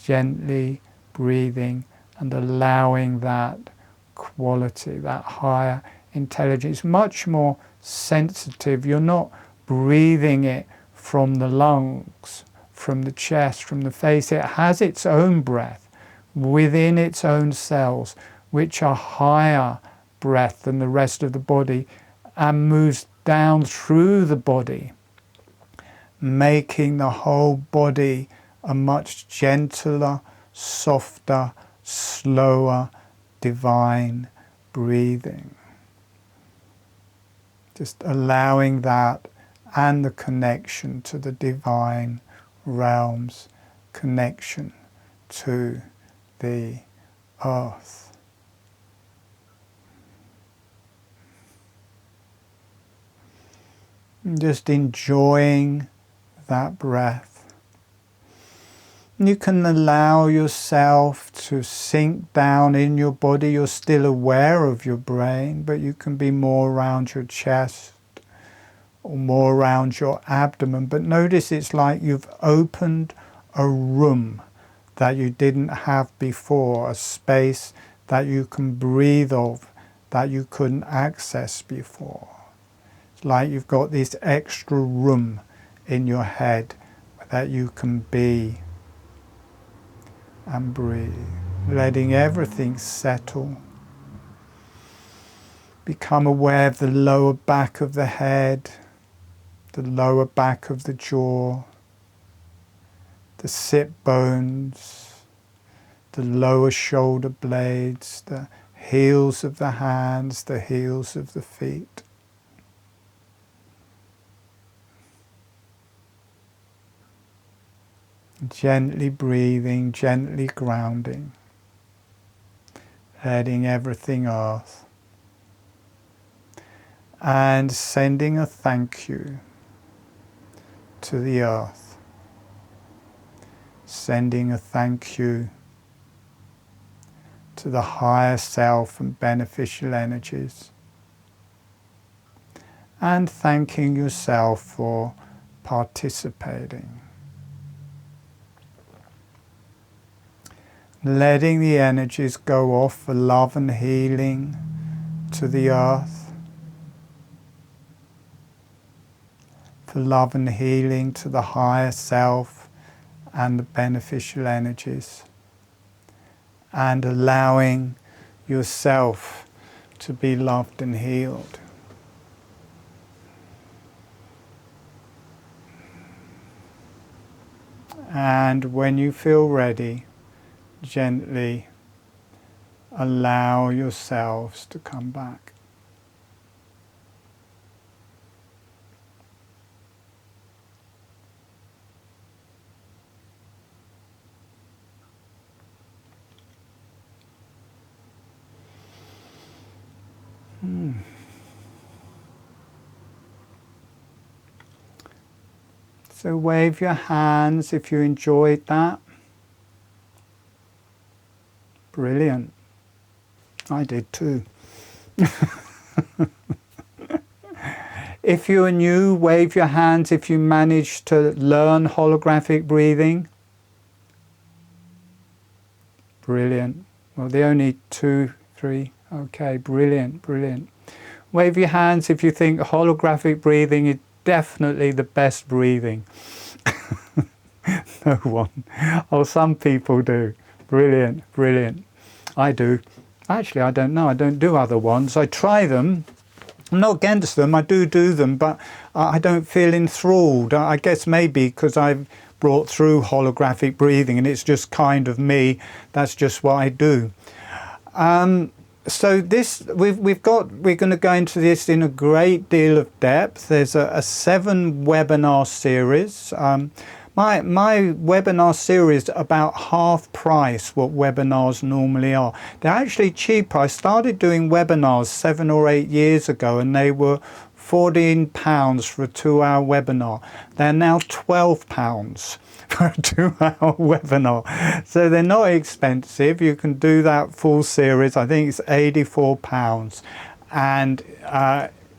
Speaker 1: gently breathing and allowing that quality, that higher intelligence, much more sensitive. You're not breathing it from the lungs, from the chest, from the face. It has its own breath within its own cells, which are higher breath than the rest of the body, and moves down through the body, making the whole body a much gentler, softer, slower, divine breathing. Just allowing that and the connection to the divine realms, connection to the earth. Just enjoying that breath. You can allow yourself to sink down in your body. You're still aware of your brain, but you can be more around your chest or more around your abdomen. But notice it's like you've opened a room that you didn't have before, a space that you can breathe of that you couldn't access before. It's like you've got this extra room in your head that you can be and breathe, letting everything settle. Become aware of the lower back of the head, the lower back of the jaw, the sit bones, the lower shoulder blades, the heels of the hands, the heels of the feet. Gently breathing, gently grounding, letting everything earth, and sending a thank you to the earth, sending a thank you to the higher self and beneficial energies, and thanking yourself for participating. Letting the energies go off for love and healing to the earth, for love and healing to the higher self and the beneficial energies, and allowing yourself to be loved and healed. And when you feel ready, gently allow yourselves to come back. So wave your hands if you enjoyed that. Brilliant. I did too. If you're new, wave your hands if you managed to learn holographic breathing. Brilliant. Well, the only 2, 3. Okay, brilliant, brilliant. Wave your hands if you think holographic breathing is definitely the best breathing. No one. Oh, some people do. Brilliant, brilliant. I do. Actually, I don't know. I don't do other ones. I try them. I'm not against them. I do them, but I don't feel enthralled. I guess maybe because I've brought through holographic breathing and it's just kind of me. That's just what I do. So this we're going to go into this in a great deal of depth. There's a 7 webinar series. My webinar series about half price what webinars normally are. They're actually cheaper. I started doing webinars 7 or 8 years ago and they were £14 for a 2-hour webinar. They're now £12 for a 2-hour webinar. So they're not expensive. You can do that full series. I think it's £84 and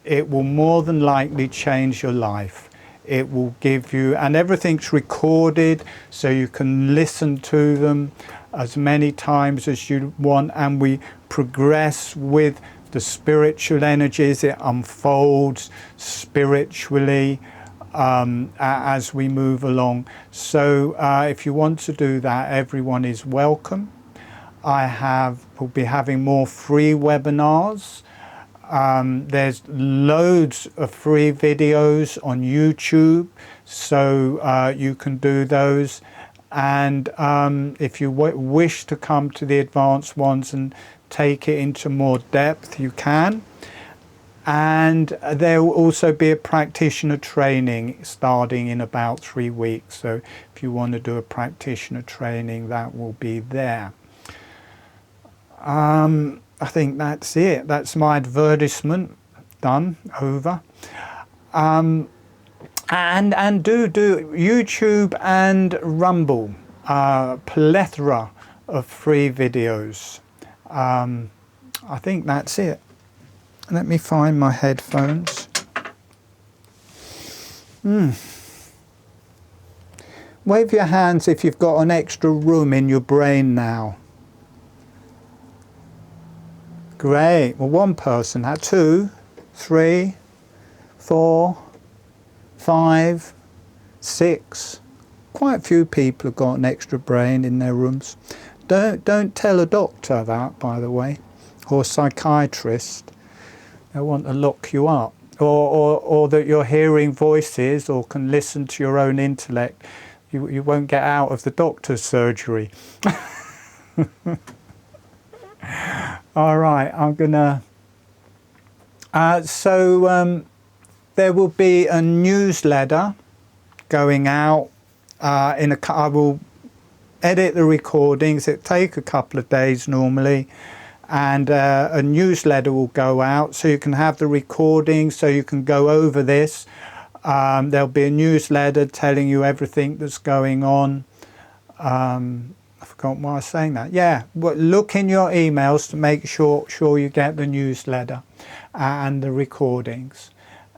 Speaker 1: it will more than likely change your life. It will give you, and everything's recorded so you can listen to them as many times as you want, and we progress with the spiritual energies. It unfolds spiritually as we move along. So if you want to do that, everyone is welcome. Will be having more free webinars. There's loads of free videos on YouTube, so you can do those. And if you wish to come to the advanced ones and take it into more depth, you can. And there will also be a practitioner training starting in about 3 weeks. So if you want to do a practitioner training, that will be there. I think that's it. That's my advertisement done, over. And do YouTube and Rumble, plethora of free videos. I think that's it. Let me find my headphones. Wave your hands if you've got an extra room in your brain now. Great. Well, one person had 2, 3, 4, 5, 6. Quite a few people have got an extra brain in their rooms. Don't tell a doctor that, by the way, or a psychiatrist. They want to lock you up, or that you're hearing voices or can listen to your own intellect. You won't get out of the doctor's surgery. All right, I'm gonna. There will be a newsletter going out. I will edit the recordings. It take a couple of days normally, and a newsletter will go out, so you can have the recordings, so you can go over this. There'll be a newsletter telling you everything that's going on. I forgot why I was saying that. Yeah, but look in your emails to make sure you get the newsletter and the recordings.